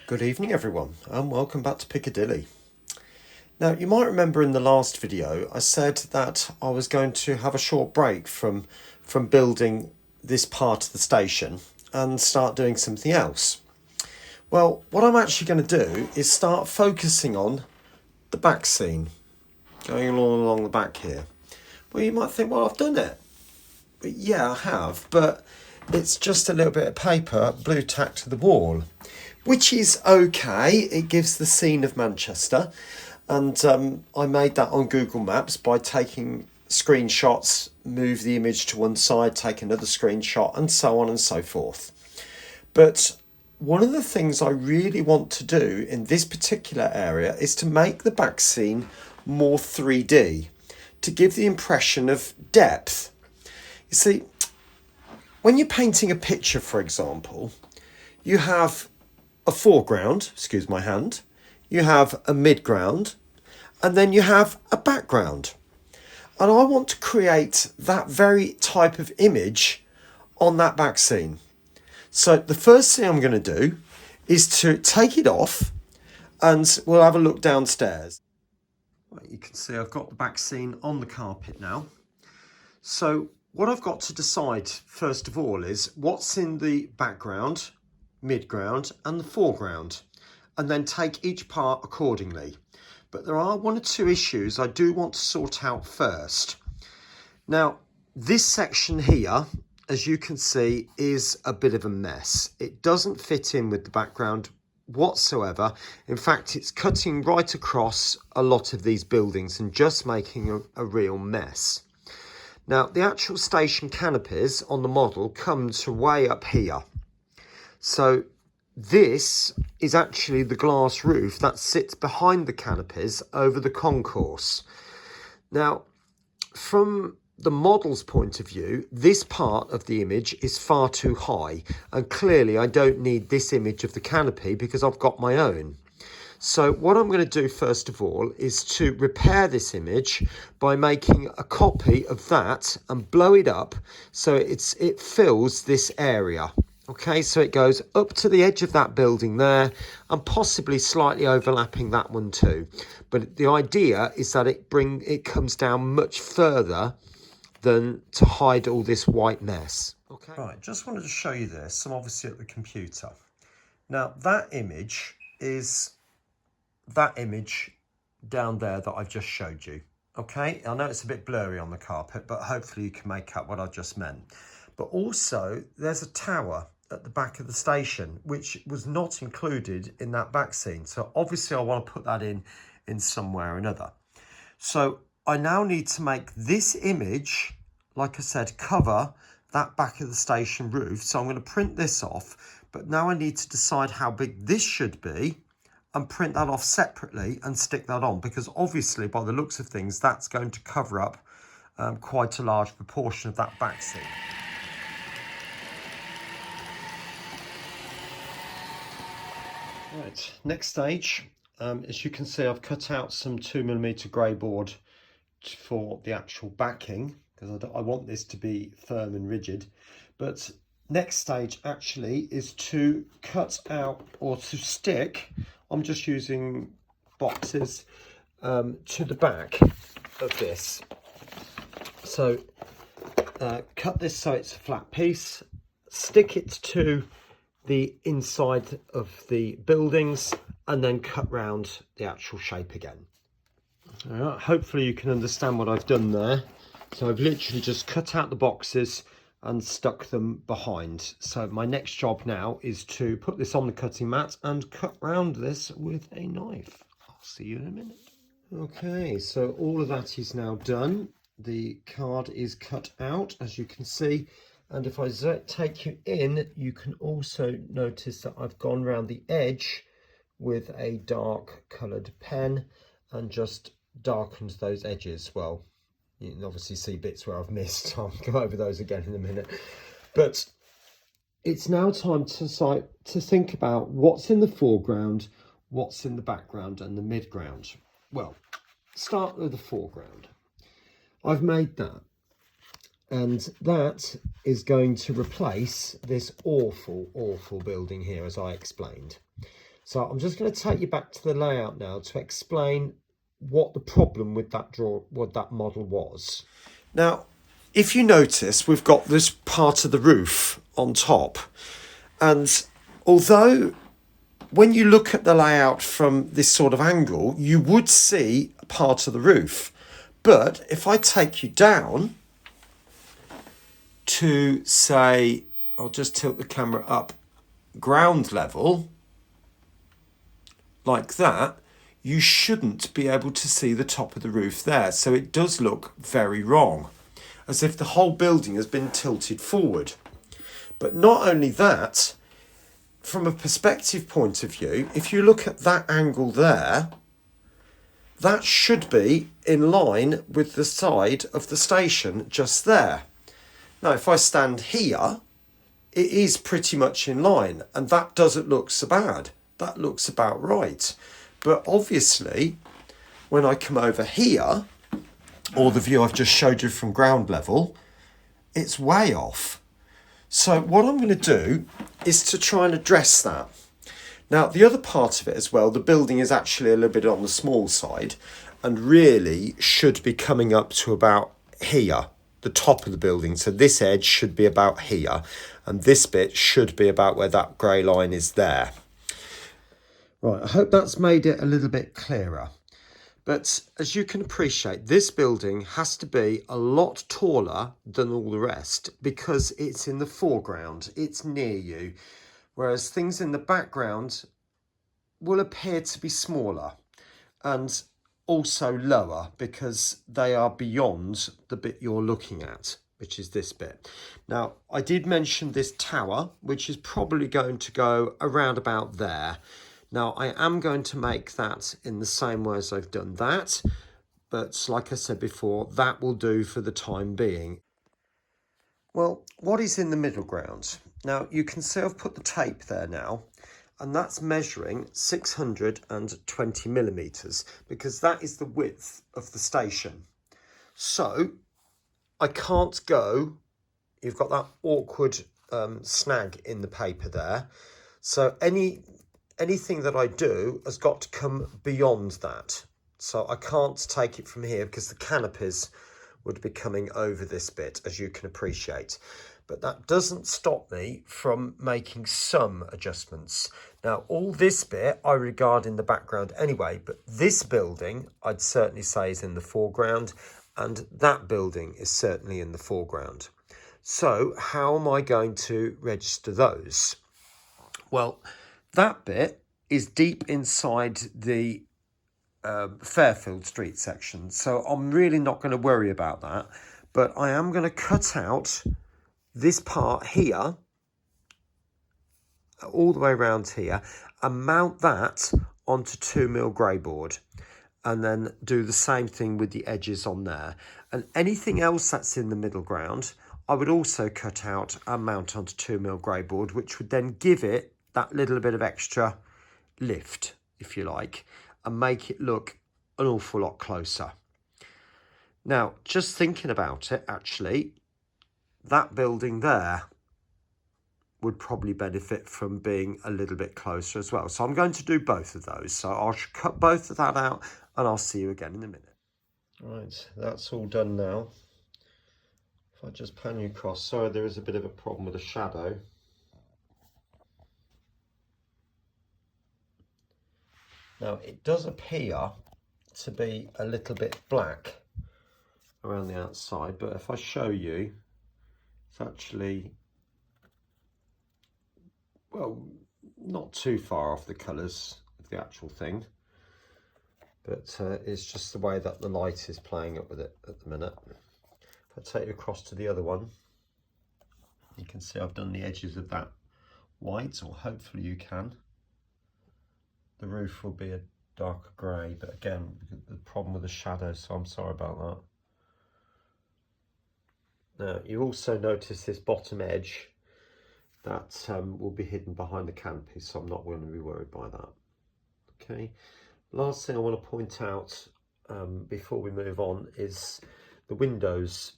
Good evening everyone and welcome back to Piccadilly. Now you might remember in the last video I said that I was going to have a short break from building this part of the station and start doing something else. Well, what I'm actually going to do is start focusing on the back scene, going along the back here. Well, you might think, well, I've done it. But yeah, I have, but it's just a little bit of paper blue tacked to the wall, which is okay. It gives the scene of Manchester, and I made that on Google Maps by taking screenshots, move the image to one side, take another screenshot, and so on and so forth. But one of the things I really want to do in this particular area is to make the back scene more 3D, to give the impression of depth. You see, when you're painting a picture, for example, you have a foreground, excuse my hand, you have a midground, and then you have a background. And I want to create that very type of image on that back scene. So the first thing I'm going to do is to take it off and we'll have a look downstairs. Right, you can see I've got the back scene on the carpet now. So what I've got to decide first of all is what's in the background, midground and the foreground, and then take each part accordingly. But there are one or two issues I do want to sort out first. Now, this section here, as you can see, is a bit of a mess. It doesn't fit in with the background whatsoever. In fact, it's cutting right across a lot of these buildings and just making a real mess. Now, the actual station canopies on the model come to way up here. So this is actually the glass roof that sits behind the canopies over the concourse. Now, from the model's point of view, this part of the image is far too high, and clearly I don't need this image of the canopy because I've got my own. So what I'm going to do first of all is to repair this image by making a copy of that and blow it up so it fills this area. Okay, so it goes up to the edge of that building there and possibly slightly overlapping that one too. But the idea is that it comes down much further than to hide all this white mess. Okay. Right, just wanted to show you this. I'm obviously at the computer. Now that image is that image down there that I've just showed you. Okay, I know it's a bit blurry on the carpet, but hopefully you can make out what I just meant. But also there's a tower at the back of the station, which was not included in that back scene. So obviously I want to put that in somewhere or another. So I now need to make this image, like I said, cover that back of the station roof. So I'm going to print this off, but now I need to decide how big this should be and print that off separately and stick that on, because obviously by the looks of things, that's going to cover up quite a large proportion of that back scene. Right, next stage, as you can see, I've cut out some 2mm grey board for the actual backing, because I want this to be firm and rigid. But next stage actually is to cut out or to stick, I'm just using boxes, to the back of this. So cut this so it's a flat piece, stick it to the inside of the buildings, and then cut round the actual shape again. All right, hopefully you can understand what I've done there. So I've literally just cut out the boxes and stuck them behind. So my next job now is to put this on the cutting mat and cut round this with a knife. I'll see you in a minute. Okay, so all of that is now done. The card is cut out, as you can see. And if I take you in, you can also notice that I've gone around the edge with a dark coloured pen and just darkened those edges. Well, you can obviously see bits where I've missed. I'll go over those again in a minute. But it's now time to think about what's in the foreground, what's in the background and the midground. Well, start with the foreground. I've made that. And that is going to replace this awful building here, as I explained. So I'm just going to take you back to the layout now to explain what the problem with that model was. Now, if you notice, we've got this part of the roof on top, and although when you look at the layout from this sort of angle, you would see part of the roof. But if I take you down to, say, I'll just tilt the camera up, ground level, like that, you shouldn't be able to see the top of the roof there. So it does look very wrong, as if the whole building has been tilted forward. But not only that, from a perspective point of view, if you look at that angle there, that should be in line with the side of the station just there. Now, if I stand here, it is pretty much in line, and that doesn't look so bad. That looks about right. But obviously, when I come over here, or the view I've just showed you from ground level, it's way off. So what I'm going to do is to try and address that. Now, the other part of it as well, the building is actually a little bit on the small side and really should be coming up to about here, the top of the building. So this edge should be about here, and this bit should be about where that grey line is there. Right, I hope that's made it a little bit clearer. But as you can appreciate, this building has to be a lot taller than all the rest because it's in the foreground, it's near you, whereas things in the background will appear to be smaller and also lower because they are beyond the bit you're looking at, which is this bit. Now, I did mention this tower, which is probably going to go around about there. Now, I am going to make that in the same way as I've done that, but like I said before, that will do for the time being. Well, what is in the middle ground? Now, you can see I've put the tape there now, and that's measuring 620 millimetres, because that is the width of the station. So, I can't go, you've got that awkward snag in the paper there, so anything that I do has got to come beyond that. So I can't take it from here because the canopies would be coming over this bit, as you can appreciate. But that doesn't stop me from making some adjustments. Now, all this bit I regard in the background anyway, but this building I'd certainly say is in the foreground, and that building is certainly in the foreground. So how am I going to register those? Well, that bit is deep inside the Fairfield Street section, so I'm really not going to worry about that. But I am going to cut out this part here, all the way around here, and mount that onto 2mm grey board, and then do the same thing with the edges on there. And anything else that's in the middle ground, I would also cut out and mount onto 2mm grey board, which would then give it that little bit of extra lift, if you like, and make it look an awful lot closer. Now, just thinking about it, actually, that building there would probably benefit from being a little bit closer as well. So I'm going to do both of those. So I'll cut both of that out and I'll see you again in a minute. Right, that's all done now. If I just pan you across, sorry, there is a bit of a problem with the shadow. Now, it does appear to be a little bit black around the outside, but if I show you, it's actually, well, not too far off the colours of the actual thing, but it's just the way that the light is playing up with it at the minute. If I take you across to the other one, you can see I've done the edges of that white, or hopefully you can. The roof will be a darker grey, but again, the problem with the shadow, so I'm sorry about that. Now, you also notice this bottom edge that will be hidden behind the canopy, so I'm not going to be worried by that. Okay, last thing I want to point out before we move on is the windows.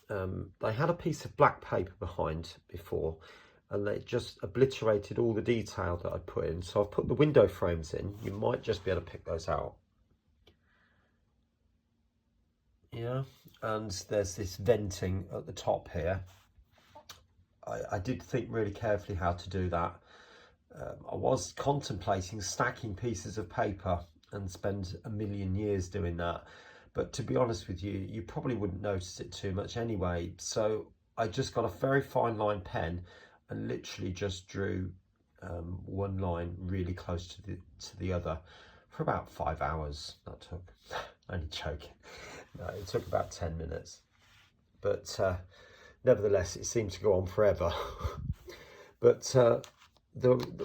They had a piece of black paper behind before, and it just obliterated all the detail that I'd put in. So I've put the window frames in. You might just be able to pick those out. Yeah, and there's this venting at the top here. I did think really carefully how to do that. I was contemplating stacking pieces of paper and spend a million years doing that. But to be honest with you, you probably wouldn't notice it too much anyway. So I just got a very fine line pen and literally just drew one line really close to the other for about 5 hours. That took, only joking. No, it took about 10 minutes. But nevertheless, it seemed to go on forever. But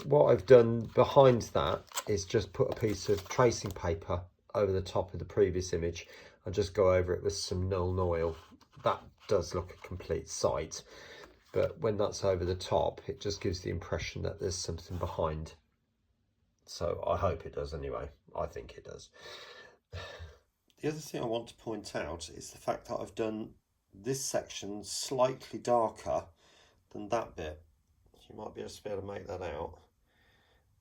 what I've done behind that is just put a piece of tracing paper over the top of the previous image. I'll just go over it with some Nuln Oil. That does look a complete sight, but when that's over the top, it just gives the impression that there's something behind. So I hope it does anyway. I think it does. The other thing I want to point out is the fact that I've done this section slightly darker than that bit. You might be able to make that out.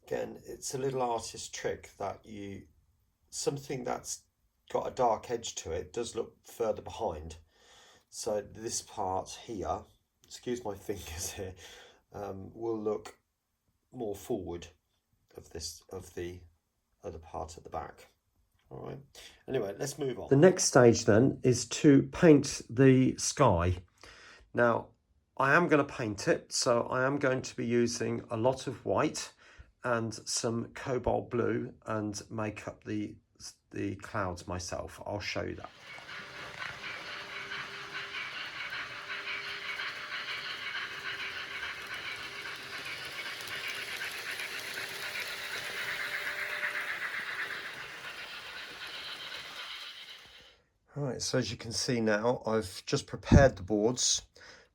Again, it's a little artist trick that something that's got a dark edge to it does look further behind. So this part here, excuse my fingers here, will look more forward of the other part at the back. All right. Anyway, let's move on. The next stage then is to paint the sky. Now, I am going to paint it, so I am going to be using a lot of white and some cobalt blue and make up the clouds myself. I'll show you that. Right, so as you can see now, I've just prepared the boards.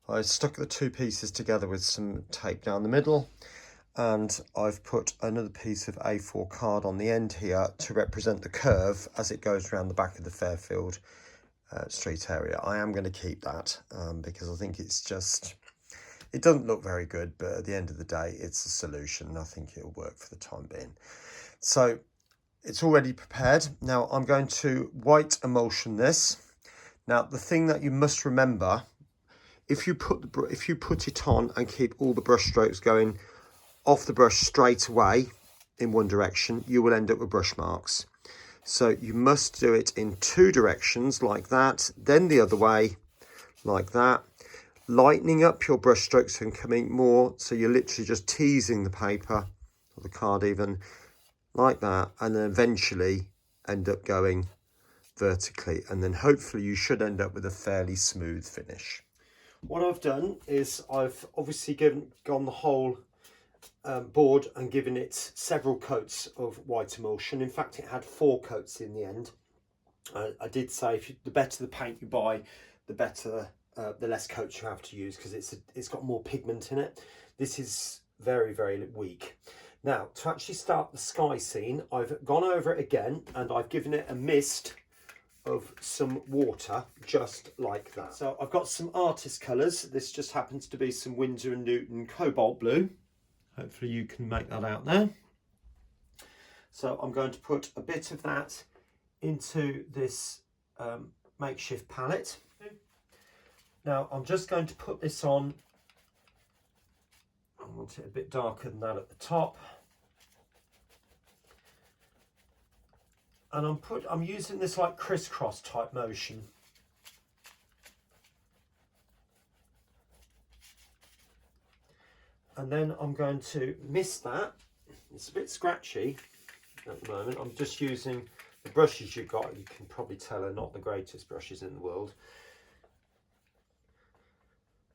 I stuck the two pieces together with some tape down the middle, and I've put another piece of A4 card on the end here to represent the curve as it goes around the back of the Fairfield Street area. I am going to keep that because I think it doesn't look very good, but at the end of the day, it's a solution. I think it'll work for the time being. So it's already prepared. Now I'm going to white emulsion this. Now the thing that you must remember, if you put it on and keep all the brush strokes going off the brush straight away in one direction, you will end up with brush marks. So you must do it in two directions like that, then the other way like that, lightening up your brush strokes and coming more, so you're literally just teasing the paper or the card even like that, and then eventually end up going vertically, and then hopefully you should end up with a fairly smooth finish. What I've done is I've obviously gone the whole board and given it several coats of white emulsion. In fact, it had 4 coats in the end. I did say the better the paint you buy, the better the less coats you have to use, because it's got more pigment in it. This is very, very weak. Now, to actually start the sky scene, I've gone over it again and I've given it a mist of some water, just like that. So I've got some artist colours. This just happens to be some Winsor & Newton cobalt blue. Hopefully you can make that out there. So I'm going to put a bit of that into this makeshift palette. Now I'm just going to put this on. I want it a bit darker than that at the top. And I'm using this like crisscross type motion. And then I'm going to mist that. It's a bit scratchy at the moment. I'm just using the brushes you've got. You can probably tell are not the greatest brushes in the world.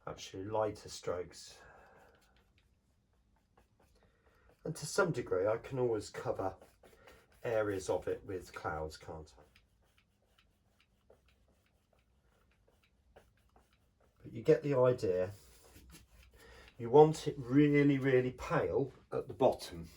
Actually lighter strokes. And to some degree I can always cover areas of it with clouds, can't I? But you get the idea. You want it really, really pale at the bottom.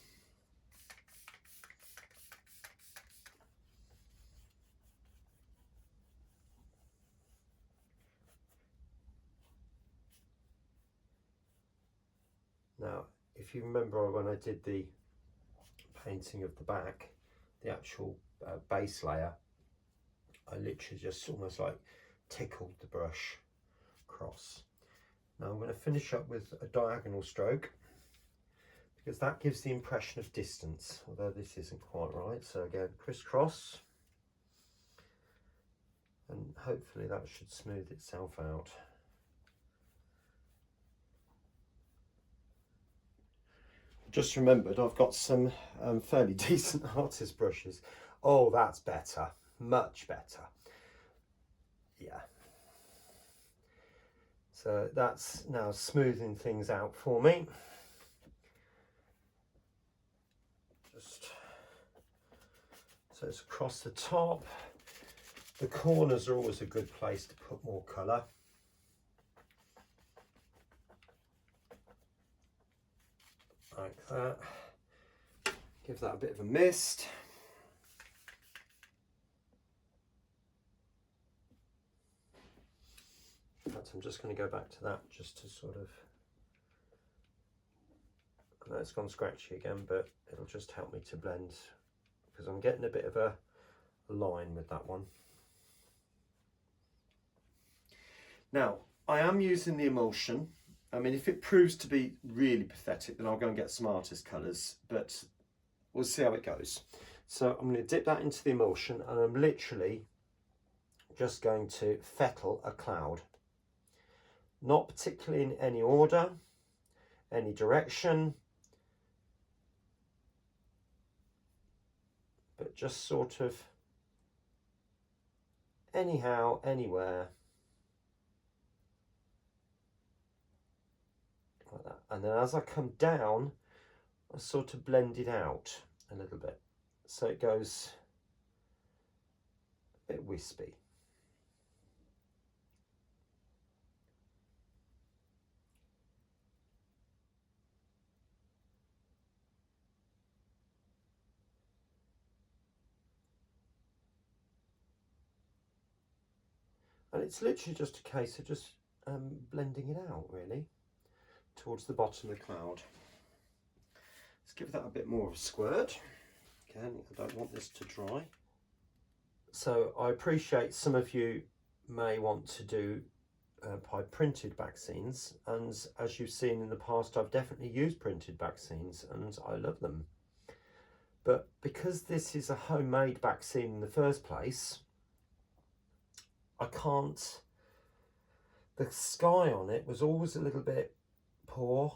Now, if you remember when I did the painting of the back, the actual base layer, I literally just almost like tickled the brush across. Now I'm going to finish up with a diagonal stroke, because that gives the impression of distance, although this isn't quite right. So again, crisscross, and hopefully that should smooth itself out. Just remembered I've got some fairly decent artist brushes. Oh, that's better, much better. Yeah. So that's now smoothing things out for me. Just so it's across the top. The corners are always a good place to put more colour. Like that. Give that a bit of a mist. In fact, I'm just going to go back to that just to sort of, I know it's gone scratchy again, but it'll just help me to blend, because I'm getting a bit of a line with that one. Now, I am using the emulsion. I mean, if it proves to be really pathetic, then I'll go and get some artist colours, but we'll see how it goes. So I'm going to dip that into the emulsion, and I'm literally just going to fettle a cloud. Not particularly in any order, any direction, but just sort of anyhow, anywhere. Like that. And then as I come down, I sort of blend it out a little bit, so it goes a bit wispy. And it's literally just a case of just blending it out, really, towards the bottom of the cloud. Let's give that a bit more of a squirt. Again, I don't want this to dry. So I appreciate some of you may want to do by printed back scenes, and as you've seen in the past, I've definitely used printed back scenes and I love them. But because this is a homemade back scene in the first place, I can't, the sky on it was always a little bit poor.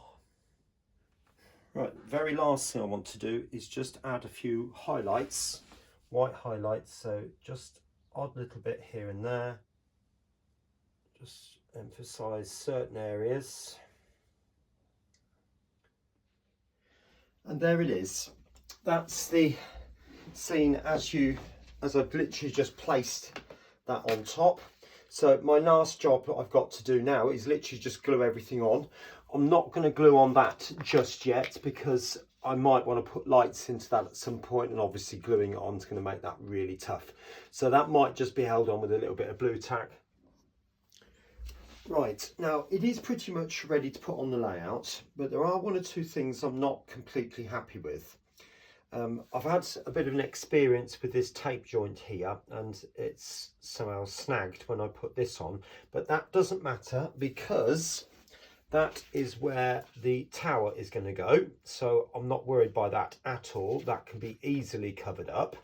Right, very last thing I want to do is just add a few highlights, white highlights, so just odd little bit here and there, just emphasize certain areas. And there it is. That's the scene as I've literally just placed that on top. So my last job that I've got to do now is literally just glue everything on. I'm not going to glue on that just yet, because I might want to put lights into that at some point, and obviously gluing it on is going to make that really tough. So that might just be held on with a little bit of blue tack. Right, now it is pretty much ready to put on the layout, but there are one or two things I'm not completely happy with. I've had a bit of an experience with this tape joint here, and it's somehow snagged when I put this on, but that doesn't matter because that is where the tower is going to go, so I'm not worried by that at all. That can be easily covered up.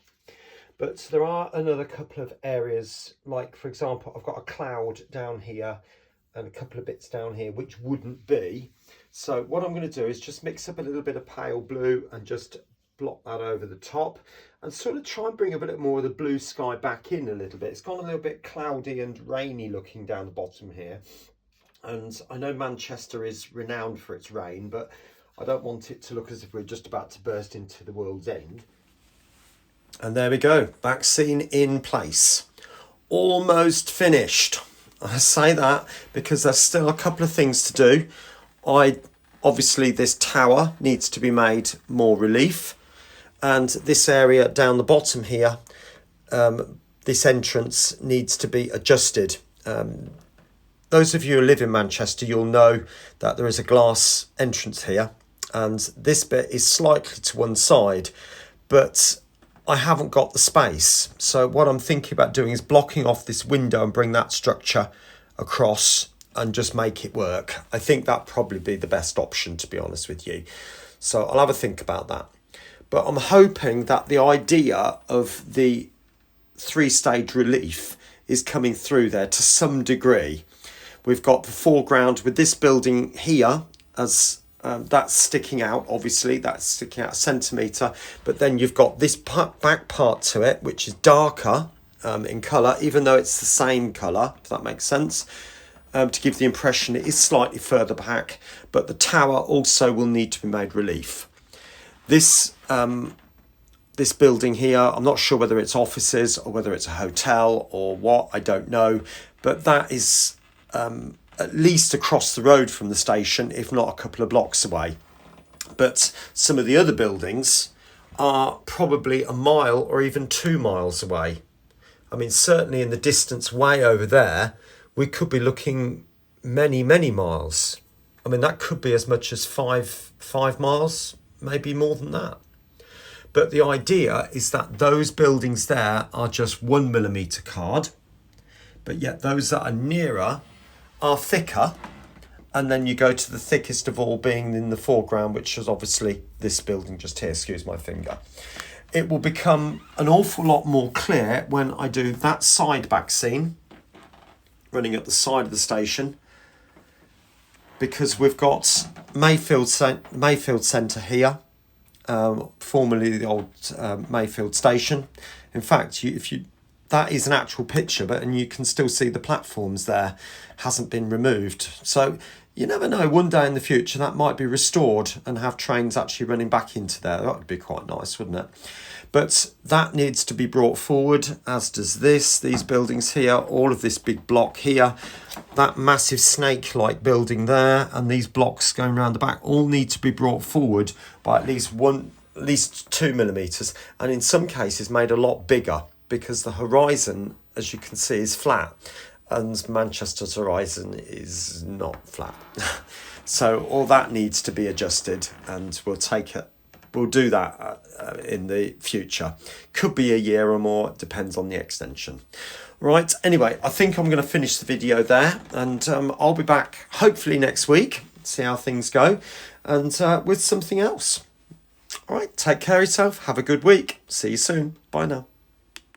But there are another couple of areas, like for example, I've got a cloud down here and a couple of bits down here which wouldn't be. So what I'm going to do is just mix up a little bit of pale blue and just block that over the top, and sort of try and bring a bit more of the blue sky back in a little bit. It's gone a little bit cloudy and rainy looking down the bottom here, and I know Manchester is renowned for its rain, but I don't want it to look as if we're just about to burst into the world's end. And there we go, back scene in place, almost finished. I say that because there's still a couple of things to do. Obviously this tower needs to be made more relief, and this area down the bottom here, this entrance needs to be adjusted. those of you who live in Manchester, you'll know that there is a glass entrance here, and this bit is slightly to one side, but I haven't got the space. So what I'm thinking about doing is blocking off this window and bring that structure across and just make it work. I think that'd probably be the best option, to be honest with you. So I'll have a think about that. But I'm hoping that the idea of the 3-stage relief is coming through there to some degree. We've got the foreground with this building here as that's sticking out, obviously, that's sticking out a centimetre. But then you've got this back part to it, which is darker in colour, even though it's the same colour, if that makes sense, to give the impression it is slightly further back. But the tower also will need to be made relief. This building here, I'm not sure whether it's offices or whether it's a hotel or what, I don't know. But that is at least across the road from the station, if not a couple of blocks away. But some of the other buildings are probably a mile or even 2 miles away. I mean, certainly in the distance way over there, we could be looking many, many miles. I mean, that could be as much as five miles, maybe more than that. But the idea is that those buildings there are just 1 millimetre card, but yet those that are nearer are thicker, and then you go to the thickest of all being in the foreground, which is obviously this building just here, excuse my finger. It will become an awful lot more clear when I do that side back scene running at the side of the station, because we've got Mayfield Centre here, formerly the old Mayfield Station. In fact, that is an actual picture, and you can still see the platforms there, hasn't been removed. So you never know, one day in the future that might be restored and have trains actually running back into there. That would be quite nice, wouldn't it? But that needs to be brought forward, as does these buildings here, all of this big block here, that massive snake-like building there, and these blocks going around the back all need to be brought forward by at least 2 millimetres, and in some cases made a lot bigger, because the horizon, as you can see, is flat, and Manchester's horizon is not flat. So all that needs to be adjusted, and we'll do that in the future. Could be a year or more, depends on the extension. Right, anyway, I think I'm going to finish the video there, and I'll be back hopefully next week, see how things go, and with something else. All right, take care of yourself, have a good week, see you soon, bye now.